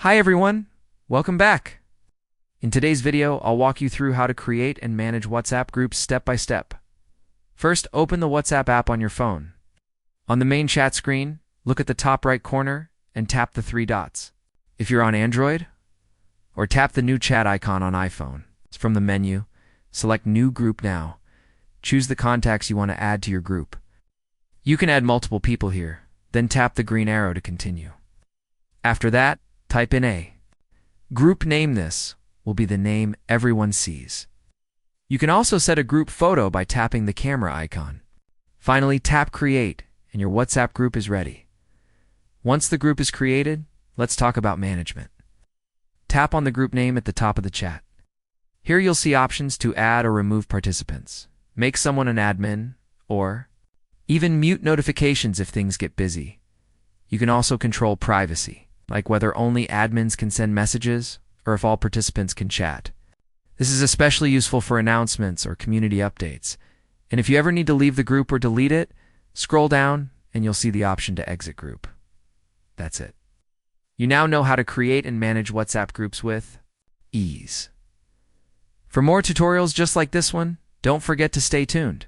Hi everyone, welcome back. In today's video, I'll walk you through how to create and manage WhatsApp groups step by step. First, open the WhatsApp app on your phone. On the main chat screen, look at the top right corner and tap the three dots. If you're on Android, or tap the new chat icon on iPhone. From the menu, select New Group Now. Choose the contacts you want to add to your group. You can add multiple people here, then tap the green arrow to continue. After that, type in a group name. This will be the name everyone sees. You can also set a group photo by tapping the camera icon. Finally, tap Create, and your WhatsApp group is ready. Once the group is created, let's talk about management. Tap on the group name at the top of the chat. Here you'll see options to add or remove participants, make someone an admin, or even mute notifications if things get busy. You can also control privacy, like whether only admins can send messages or if all participants can chat. This is especially useful for announcements or community updates. And if you ever need to leave the group or delete it, scroll down and you'll see the option to exit group. That's it. You now know how to create and manage WhatsApp groups with ease. For more tutorials just like this one, don't forget to stay tuned.